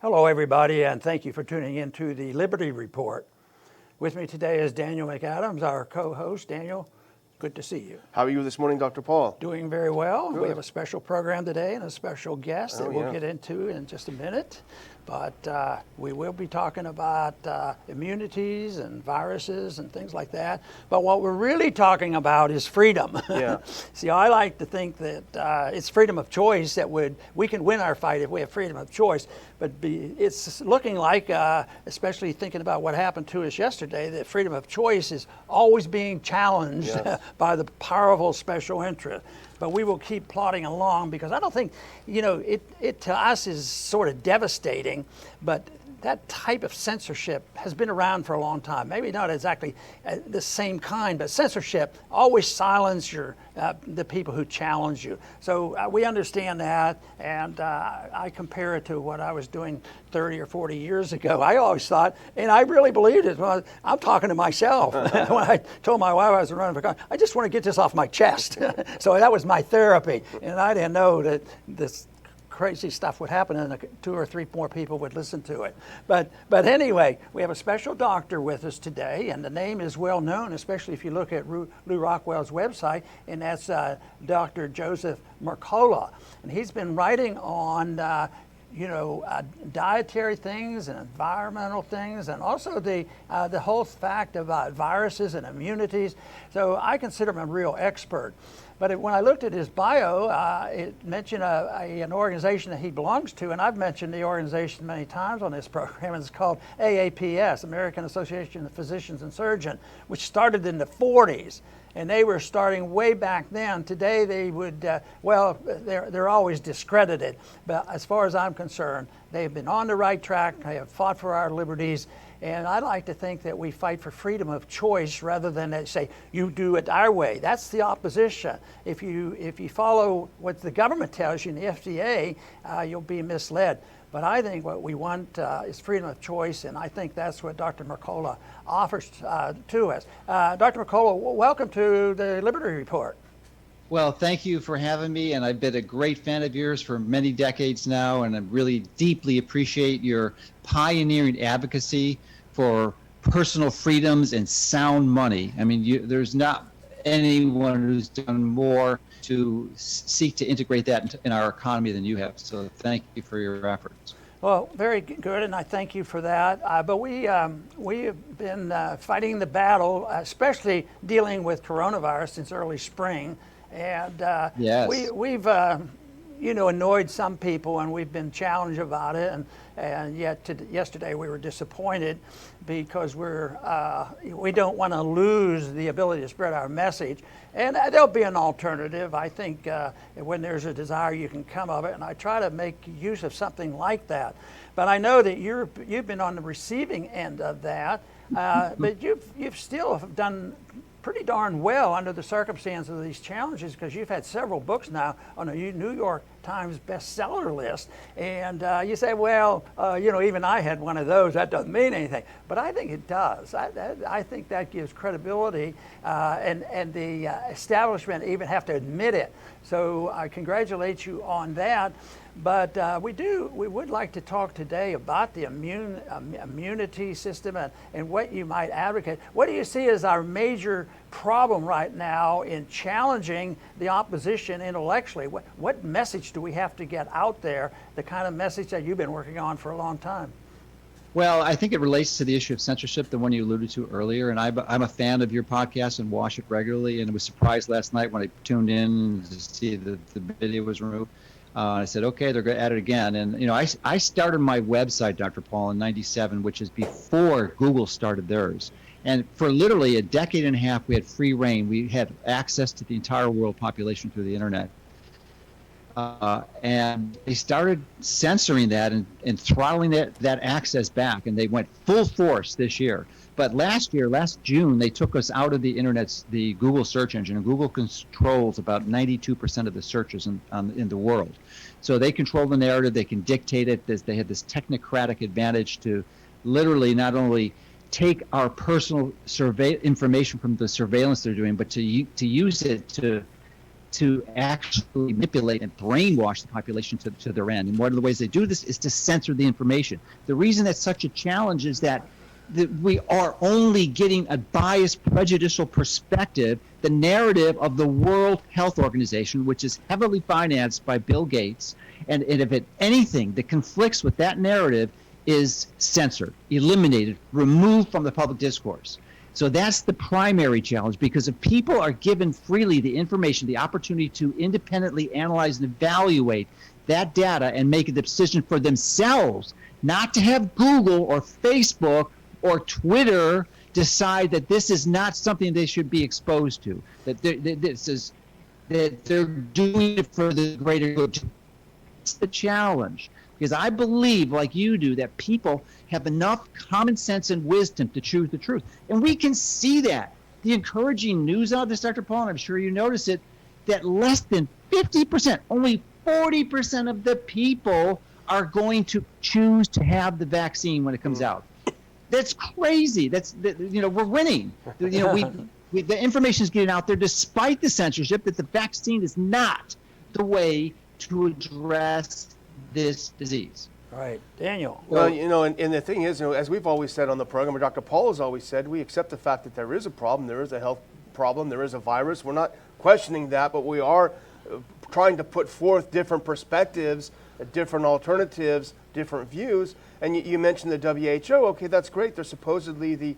Hello, everybody, and thank you for tuning in to the Liberty Report. With me today is Daniel McAdams, our co-host. Daniel, good to see you. How are you this morning, Dr. Paul? Doing very well. Good. We have a special program today and a special guest that we'll get into in just a minute. But we will be talking about immunities and viruses and things like that. But what we're really talking about is freedom. Yeah. See, I like to think that it's freedom of choice that we can win our fight if we have freedom of choice. But it's looking like, especially thinking about what happened to us yesterday, that freedom of choice is always being challenged by the powerful special interest. But we will keep plodding along because I don't think, it to us is sort of devastating, but that type of censorship has been around for a long time. Maybe not exactly the same kind, but censorship always silence the people who challenge you. So we understand that, and I compare it to what I was doing 30 or 40 years ago. I always thought, and I really believed it. Well, I'm talking to myself. When I told my wife I was running for Congress, I just want to get this off my chest. So that was my therapy, and I didn't know that this crazy stuff would happen and 2 or 3 more people would listen to it. But anyway, we have a special doctor with us today, and the name is well known, especially if you look at Lou Rockwell's website, and that's Dr. Joseph Mercola. And he's been writing on dietary things and environmental things, and also the whole fact about viruses and immunities. So I consider him a real expert. But when I looked at his bio, it mentioned an organization that he belongs to, and I've mentioned the organization many times on this program. It's called AAPS, American Association of Physicians and Surgeons, which started in the 40s. And they were starting way back then. Today they would, they're always discredited. But as far as I'm concerned, they've been on the right track. They have fought for our liberties. And I like to think that we fight for freedom of choice rather than say, you do it our way. That's the opposition. If you follow what the government tells you in the FDA, you'll be misled. But I think what we want is freedom of choice, and I think that's what Dr. Mercola offers to us. Dr. Mercola, welcome to the Liberty Report. Well, thank you for having me, and I've been a great fan of yours for many decades now, and I really deeply appreciate your pioneering advocacy for personal freedoms and sound money. I mean, there's not anyone who's done more to seek to integrate that in our economy than you have. So thank you for your efforts. Well, very good, and I thank you for that. But we have been fighting the battle, especially dealing with coronavirus since early spring. And we've annoyed some people, and we've been challenged about it. And yet yesterday we were disappointed because we don't want to lose the ability to spread our message. And there'll be an alternative. I think when there's a desire, you can come of it. And I try to make use of something like that. But I know that you've been on the receiving end of that. But you've still done pretty darn well under the circumstances of these challenges, because you've had several books now on the New York Times bestseller list. And you say, well, even I had one of those. That doesn't mean anything. But I think it does. I think that gives credibility, and the establishment even have to admit it. So I congratulate you on that. But we would like to talk today about the immunity system and what you might advocate. What do you see as our major problem right now in challenging the opposition intellectually? What message do we have to get out there, the kind of message that you've been working on for a long time? Well, I think it relates to the issue of censorship, the one you alluded to earlier. And I'm a fan of your podcast and watch it regularly. And I was surprised last night when I tuned in to see the video was removed. I said, okay, they're going to add it again. And, I started my website, Dr. Paul, in 97, which is before Google started theirs. And for literally a decade and a half, we had free reign. We had access to the entire world population through the internet. And they started censoring that and throttling that access back. And they went full force this year. But last June, they took us out of the Google search engine, and Google controls about 92% of the searches in the world. So they control the narrative, they can dictate it. They had this technocratic advantage to literally not only take our personal information from the surveillance they're doing, but to use it to to actually manipulate and brainwash the population to their end. And one of the ways they do this is to censor the information. The reason that's such a challenge is that we are only getting a biased, prejudicial perspective, the narrative of the World Health Organization, which is heavily financed by Bill Gates. And if anything that conflicts with that narrative is censored, eliminated, removed from the public discourse. So that's the primary challenge, because if people are given freely the information, the opportunity to independently analyze and evaluate that data and make a decision for themselves, not to have Google or Facebook or Twitter decide that this is not something they should be exposed to, that they're doing it for the greater good. It's the challenge, because I believe, like you do, that people have enough common sense and wisdom to choose the truth. And we can see that. The encouraging news out of this, Dr. Paul, and I'm sure you notice it, that less than 50%, only 40% of the people are going to choose to have the vaccine when it comes out. That's crazy. We're winning. The information is getting out there despite the censorship that the vaccine is not the way to address this disease. Right. Daniel. Well, and the thing is, as we've always said on the program, or Dr. Paul has always said, we accept the fact that there is a problem, there is a health problem, there is a virus. We're not questioning that, but we are trying to put forth different perspectives, different alternatives, different views. And you mentioned the WHO. Okay, that's great. They're supposedly the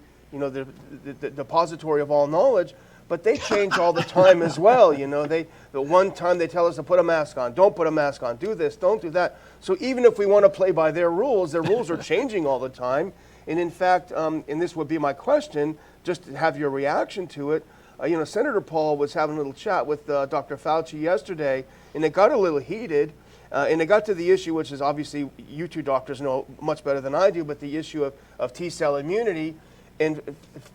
depository of all knowledge, but they change all the time as well. The one time they tell us to put a mask on, don't put a mask on, do this, don't do that. So even if we want to play by their rules are changing all the time. And in fact, and this would be my question, just to have your reaction to it. Senator Paul was having a little chat with Dr. Fauci yesterday, and it got a little heated. And it got to the issue, which is obviously you two doctors know much better than I do, but the issue of T-cell immunity. And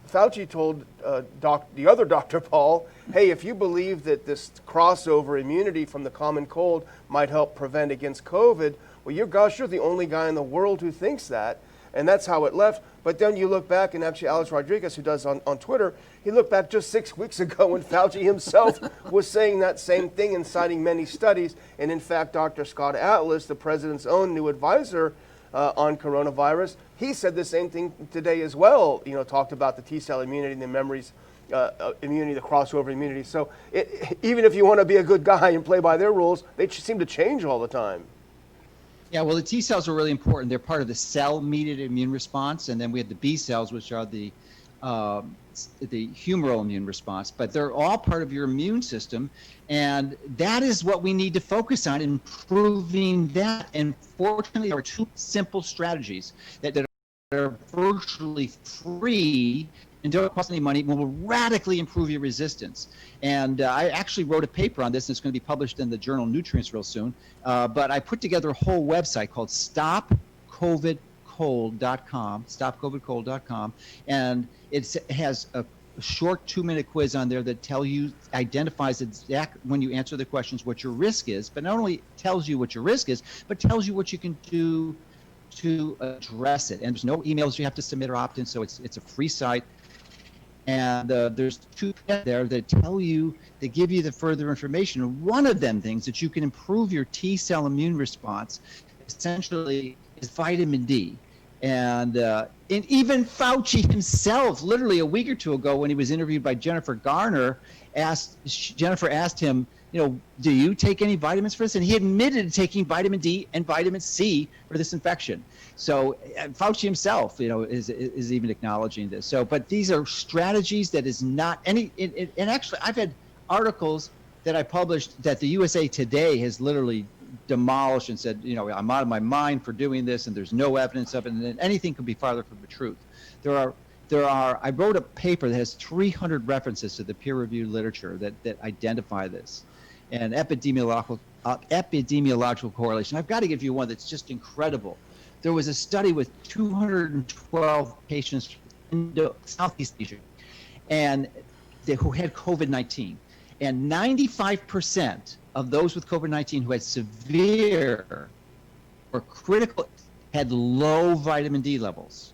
Fauci told the other Dr. Paul, hey, if you believe that this crossover immunity from the common cold might help prevent against COVID, well, you're the only guy in the world who thinks that. And that's how it left. But then you look back, and actually Alex Rodriguez, who does on Twitter, he looked back just 6 weeks ago when Fauci himself was saying that same thing and citing many studies. And in fact, Dr. Scott Atlas, the president's own new advisor on coronavirus, he said the same thing today as well, talked about the T-cell immunity and the memories immunity, the crossover immunity. So even if you want to be a good guy and play by their rules, they seem to change all the time. Yeah, well, the T cells are really important. They're part of the cell-mediated immune response, and then we have the B cells, which are the humoral immune response. But they're all part of your immune system, and that is what we need to focus on, improving that. And fortunately, there are two simple strategies that are virtually free and don't cost any money, will radically improve your resistance. And I actually wrote a paper on this, and it's going to be published in the journal Nutrients real soon. But I put together a whole website called stopcovidcold.com, and it has a short 2-minute quiz on there that identifies when you answer the questions what your risk is, but not only tells you what your risk is, but tells you what you can do to address it. And there's no emails you have to submit or opt in, so it's a free site. And there's two there that give you the further information. One of them things that you can improve your T-cell immune response essentially is vitamin D. And even Fauci himself, literally a week or two ago when he was interviewed by Jennifer Garner, Jennifer asked him, do you take any vitamins for this? And he admitted to taking vitamin D and vitamin C for this infection. So Fauci himself, is even acknowledging this. So, but these are strategies that is not any. And actually, I've had articles that I published that the USA Today has literally demolished and said, I'm out of my mind for doing this, and there's no evidence of it, and anything could be farther from the truth. I wrote a paper that has 300 references to the peer-reviewed literature that identify this, and epidemiological correlation. I've got to give you one that's just incredible. There was a study with 212 patients in Southeast Asia, and who had COVID-19, and 95% of those with COVID-19 who had severe or critical had low vitamin D levels.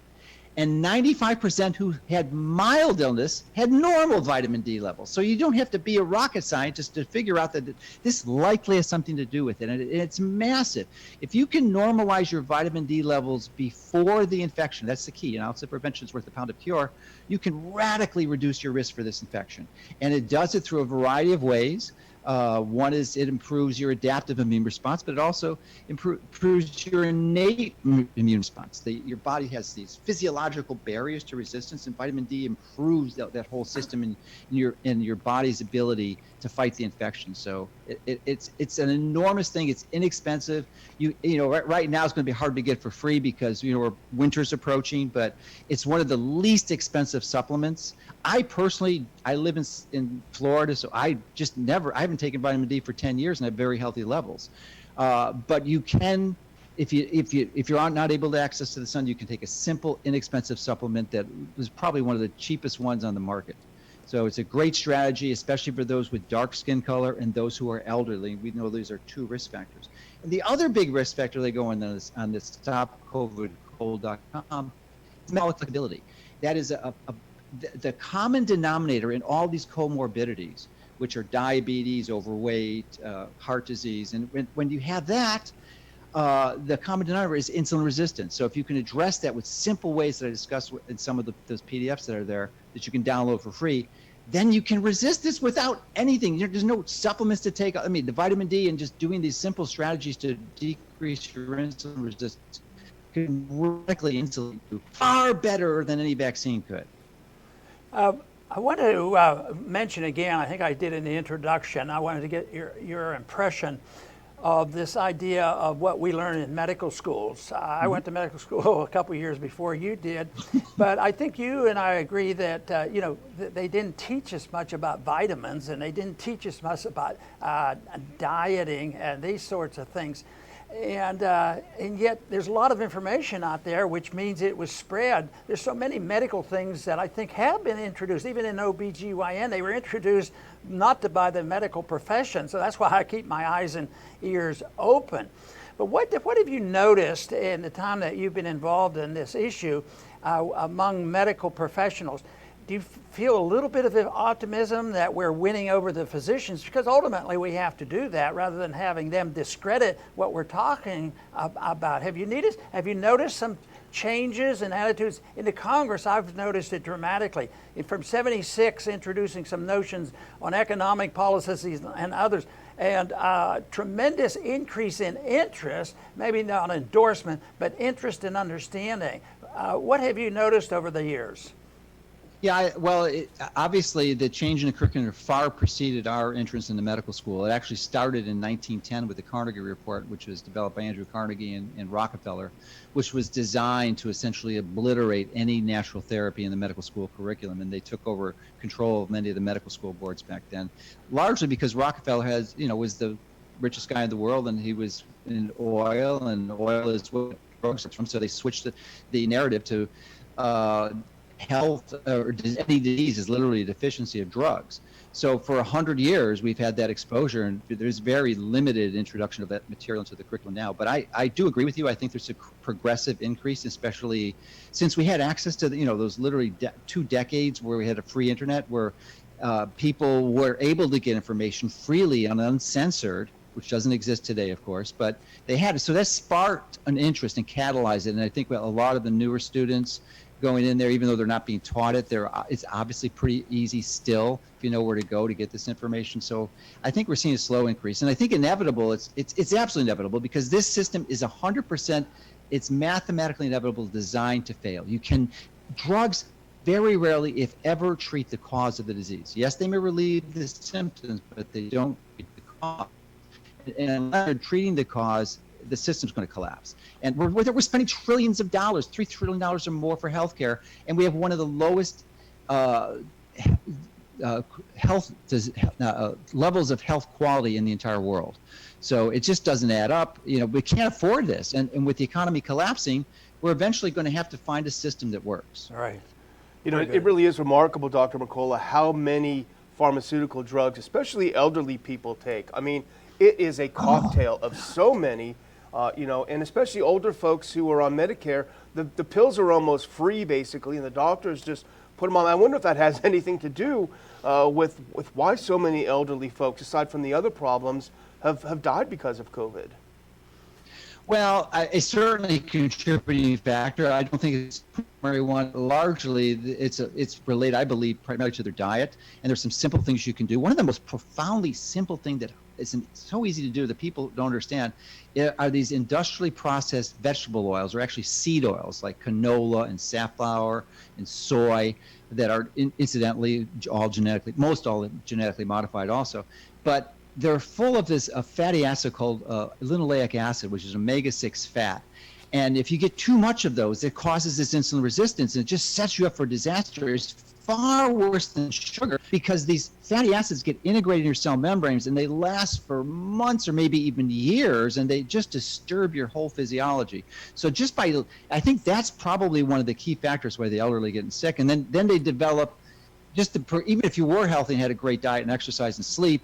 And 95% who had mild illness had normal vitamin D levels. So you don't have to be a rocket scientist to figure out that this likely has something to do with it. And it's massive. If you can normalize your vitamin D levels before the infection, that's the key. And I'll say prevention is worth a pound of cure. You can radically reduce your risk for this infection. And it does it through a variety of ways. One is it improves your adaptive immune response, but it also improves your innate immune response. Your body has these physiological barriers to resistance, and vitamin D improves that whole system in your body's ability to fight the infection. So it's an enormous thing. It's inexpensive. Right now it's going to be hard to get for free because winter's approaching, but it's one of the least expensive supplements. I live in Florida, so I haven't taken vitamin D for 10 years and have very healthy levels. But you can, if you're not able to access to the sun, you can take a simple, inexpensive supplement that is probably one of the cheapest ones on the market. So it's a great strategy, especially for those with dark skin color and those who are elderly. We know these are 2 risk factors. And the other big risk factor they go on this stopcovidcold.com is malaclicability. That is the common denominator in all these comorbidities, which are diabetes, overweight, heart disease. And when you have that, the common denominator is insulin resistance. So if you can address that with simple ways that I discussed in some of those PDFs that are there that you can download for free, then you can resist this without anything. There's no supplements to take. I mean, the vitamin D and just doing these simple strategies to decrease your insulin resistance can radically insulate you far better than any vaccine could. I want to mention again, I think I did in the introduction, I wanted to get your impression of this idea of what we learn in medical schools. I went to medical school a couple years before you did, but I think you and I agree that they didn't teach us much about vitamins, and they didn't teach us much about dieting and these sorts of things. And yet there's a lot of information out there, which means it was spread. There's so many medical things that I think have been introduced, even in OBGYN. They were introduced not by the medical profession, so that's why I keep my eyes and ears open. But what have you noticed in the time that you've been involved in this issue among medical professionals? Do you feel a little bit of optimism that we're winning over the physicians? Because ultimately we have to do that rather than having them discredit what we're talking about. Have you noticed some changes in attitudes? In the Congress, I've noticed it dramatically. From 76, introducing some notions on economic policies and others, and tremendous increase in interest, maybe not endorsement, but interest and understanding. What have you noticed over the years? Yeah, obviously the change in the curriculum far preceded our entrance into medical school. It actually started in 1910 with the Carnegie Report, which was developed by Andrew Carnegie and Rockefeller, which was designed to essentially obliterate any natural therapy in the medical school curriculum. And they took over control of many of the medical school boards back then, largely because Rockefeller was the richest guy in the world, and he was in oil, and oil is what drugs are from. So they switched the narrative to health or any disease is literally a deficiency of drugs. So for 100 years, we've had that exposure, and there's very limited introduction of that material into the curriculum now. But I do agree with you. I think there's a progressive increase, especially since we had access to those literally 2 decades where we had a free internet, where people were able to get information freely and uncensored, which doesn't exist today, of course, but they had it. So that sparked an interest and catalyzed it. And I think a lot of the newer students going in there, even though they're not being taught it, it's obviously pretty easy still if you know where to go to get this information. So I think we're seeing a slow increase, and I think inevitable. It's absolutely inevitable because this system is 100%. It's mathematically inevitable, designed to fail. Drugs very rarely, if ever, treat the cause of the disease. Yes, they may relieve the symptoms, but they don't treat the cause. And unless they're treating the cause, the system's going to collapse. And we're spending trillions of dollars, $3 trillion or more for healthcare, and we have one of the lowest levels of health quality in the entire world. So it just doesn't add up. We can't afford this. And with the economy collapsing, we're eventually going to have to find a system that works. All right. It really is remarkable, Dr. Mercola, how many pharmaceutical drugs, especially elderly people, take. I mean, it is a cocktail of so many. and especially older folks who are on Medicare, the pills are almost free basically, and the doctors just put them on. I wonder if that has anything to do with why so many elderly folks, aside from the other problems, have died because of COVID. Well, it's certainly a contributing factor. I don't think it's the primary one. Largely, it's related, I believe, primarily to their diet. And there's some simple things you can do. One of the most profoundly simple things that is so easy to do that people don't understand are these industrially processed vegetable oils, or actually seed oils like canola and safflower and soy, that are incidentally all genetically modified also. But they're full of this fatty acid called linoleic acid, which is omega-6 fat. And if you get too much of those, it causes this insulin resistance, and it just sets you up for disaster. It's far worse than sugar, because these fatty acids get integrated in your cell membranes, and they last for months or maybe even years, and they just disturb your whole physiology. So I think that's probably one of the key factors why the elderly are getting sick. And then they develop, even if you were healthy and had a great diet and exercise and sleep,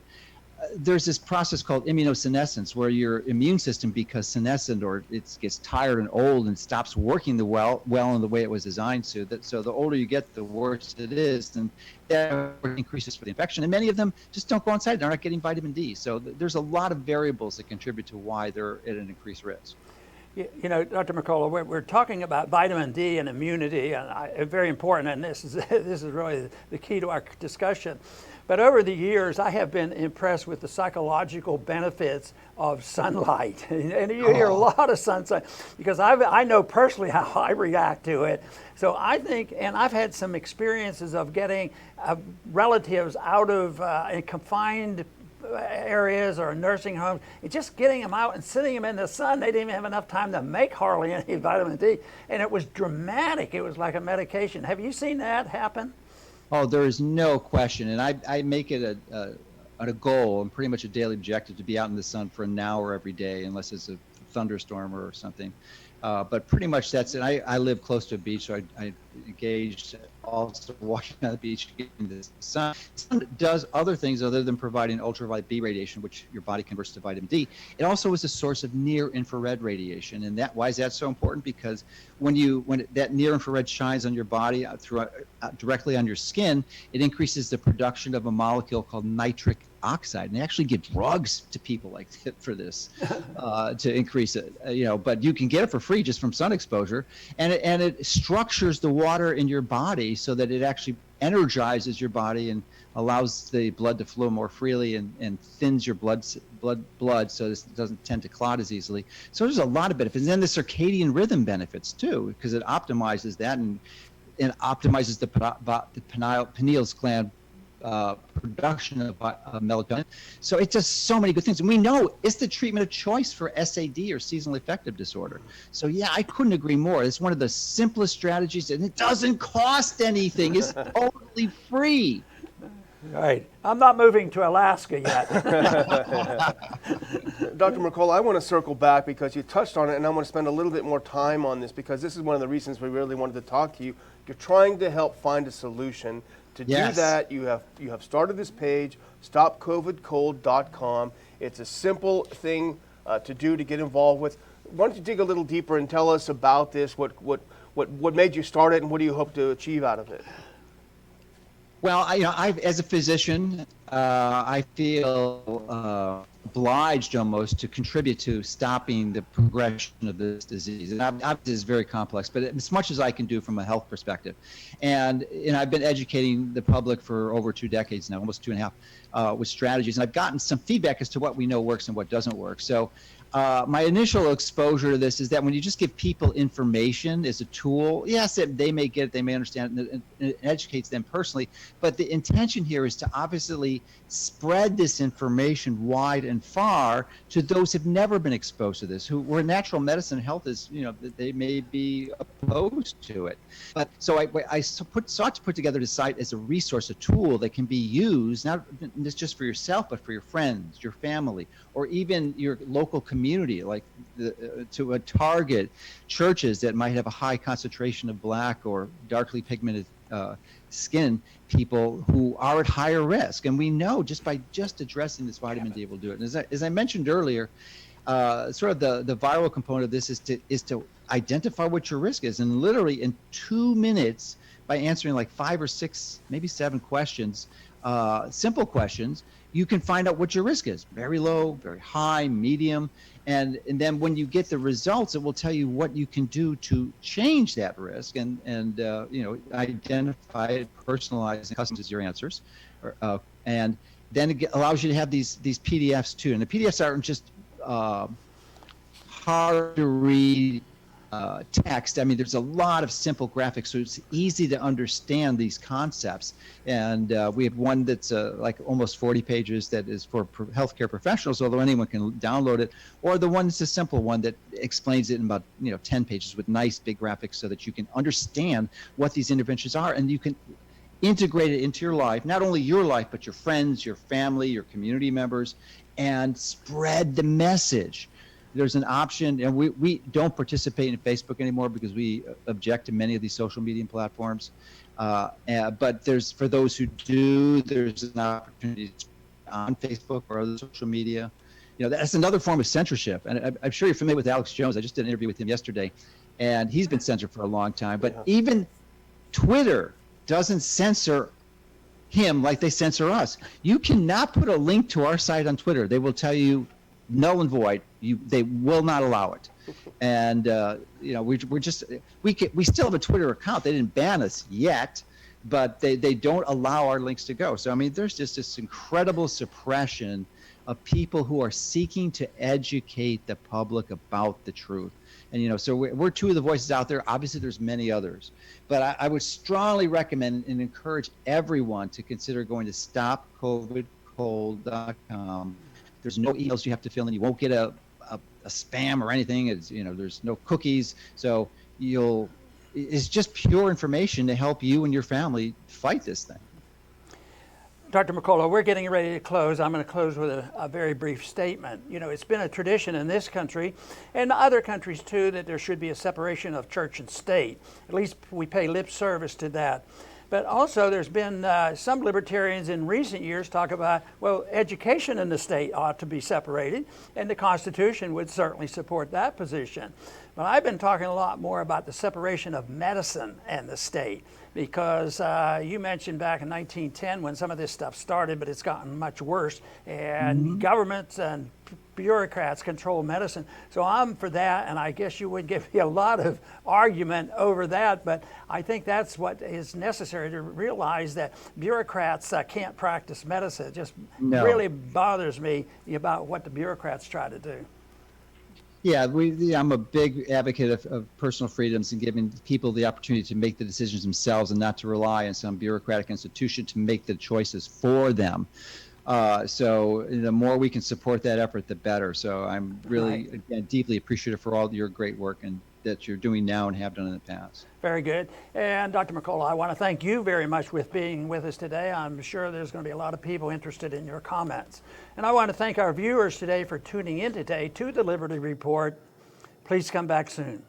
there's this process called immunosenescence, where your immune system becomes senescent, or it gets tired and old and stops working well in the way it was designed to. So the older you get, the worse it is, and that increases for the infection. And many of them just don't go outside; they're not getting vitamin D. So there's a lot of variables that contribute to why they're at an increased risk. You know, Dr. Mercola, we're talking about vitamin D and immunity, and very important, and this is really the key to our discussion. But over the years, I have been impressed with the psychological benefits of sunlight. And you hear a lot of sunlight, because I know personally how I react to it. So I think, and I've had some experiences of getting relatives out of in confined areas or nursing homes, and just getting them out and sitting them in the sun. They didn't even have enough time to make hardly any vitamin D. And it was dramatic. It was like a medication. Have you seen that happen? Oh, there is no question, and I make it a goal and pretty much a daily objective to be out in the sun for an hour every day, unless it's a thunderstorm or something. But pretty much that's it. I live close to a beach, so I engaged also walking on the beach, getting the sun. The sun does other things other than providing ultraviolet B radiation, which your body converts to vitamin D. It also is a source of near infrared radiation, and why is that so important? Because when that near infrared shines on your body directly on your skin, it increases the production of a molecule called nitric oxide, and they actually give drugs to people like for this to increase it. But you can get it for free just from sun exposure, and it structures the water in your body so that it actually energizes your body and allows the blood to flow more freely and thins your blood so this doesn't tend to clot as easily. So there's a lot of benefits. And then the circadian rhythm benefits too, because it optimizes that and optimizes the pineal gland production of melatonin. So it does so many good things. And we know it's the treatment of choice for SAD, or seasonal affective disorder. So yeah, I couldn't agree more. It's one of the simplest strategies, and it doesn't cost anything. It's totally free. Right. I'm not moving to Alaska yet. Dr. Mercola, I want to circle back because you touched on it, and I want to spend a little bit more time on this, because this is one of the reasons we really wanted to talk to you. You're trying to help find a solution. To do that, you have started this page, stopcovidcold.com. It's a simple thing to do, to get involved with. Why don't you dig a little deeper and tell us about this? What made you start it, and what do you hope to achieve out of it? Well, as a physician, I feel obliged almost to contribute to stopping the progression of this disease. And obviously it's very complex, but as much as I can do from a health perspective. And I've been educating the public for over 2 decades now, almost 2.5, with strategies. And I've gotten some feedback as to what we know works and what doesn't work. So my initial exposure to this is that when you just give people information as a tool, yes, they may get it, they may understand it, and it educates them personally. But the intention here is to obviously spread this information wide and far to those who've never been exposed to this, where natural medicine and health is, they may be opposed to it. But so I sought to put together the site as a resource, a tool that can be used, not just for yourself, but for your friends, your family, or even your local community, like to target churches that might have a high concentration of Black or darkly pigmented skin people who are at higher risk. And we know just by addressing this vitamin D will do it. And as I mentioned earlier, sort of the viral component of this is to identify what your risk is, and literally in 2 minutes, by answering like 5 or 6, maybe 7 questions, simple questions, you can find out what your risk is: very low, very high, medium, and then when you get the results, it will tell you what you can do to change that risk and identify it, personalize, and customize your answers, and then it allows you to have these PDFs too. And the PDFs aren't just hard to read text. I mean, there's a lot of simple graphics, so it's easy to understand these concepts. And we have one that's like almost 40 pages that is for healthcare professionals, although anyone can download it, or the one that's a simple one that explains it in about 10 pages with nice big graphics so that you can understand what these interventions are, and you can integrate it into your life, not only your life, but your friends, your family, your community members, and spread the message. There's an option, and we don't participate in Facebook anymore because we object to many of these social media platforms. But for those who do, there's an opportunity on Facebook or other social media. That's another form of censorship. And I'm sure you're familiar with Alex Jones. I just did an interview with him yesterday, and he's been censored for a long time. But even Twitter doesn't censor him like they censor us. You cannot put a link to our site on Twitter. They will tell you null and void. They will not allow it. And we still have a Twitter account. They didn't ban us yet, but they don't allow our links to go. So I mean, there's just this incredible suppression of people who are seeking to educate the public about the truth. And so we're two of the voices out there. Obviously, there's many others, but I would strongly recommend and encourage everyone to consider going to stopcovidcold.com. There's no emails you have to fill in. You won't get a spam or anything. There's no cookies. So it's just pure information to help you and your family fight this thing. Dr. Mercola, we're getting ready to close. I'm going to close with a very brief statement. It's been a tradition in this country and other countries too that there should be a separation of church and state. At least we pay lip service to that. But also there's been some libertarians in recent years talk about, well, education and the state ought to be separated, and the Constitution would certainly support that position. But I've been talking a lot more about the separation of medicine and the state, because you mentioned back in 1910 when some of this stuff started, but it's gotten much worse, and governments and bureaucrats control medicine. So I'm for that, and I guess you would give me a lot of argument over that, but I think that's what is necessary to realize, that bureaucrats can't practice medicine. It just really bothers me about what the bureaucrats try to do. Yeah, I'm a big advocate of personal freedoms and giving people the opportunity to make the decisions themselves and not to rely on some bureaucratic institution to make the choices for them. So the more we can support that effort, the better. So I'm really, again, deeply appreciative for all your great work and that you're doing now and have done in the past. Very good. And Dr. Mercola, I want to thank you very much for being with us today. I'm sure there's going to be a lot of people interested in your comments. And I want to thank our viewers today for tuning in today to the Liberty Report. Please come back soon.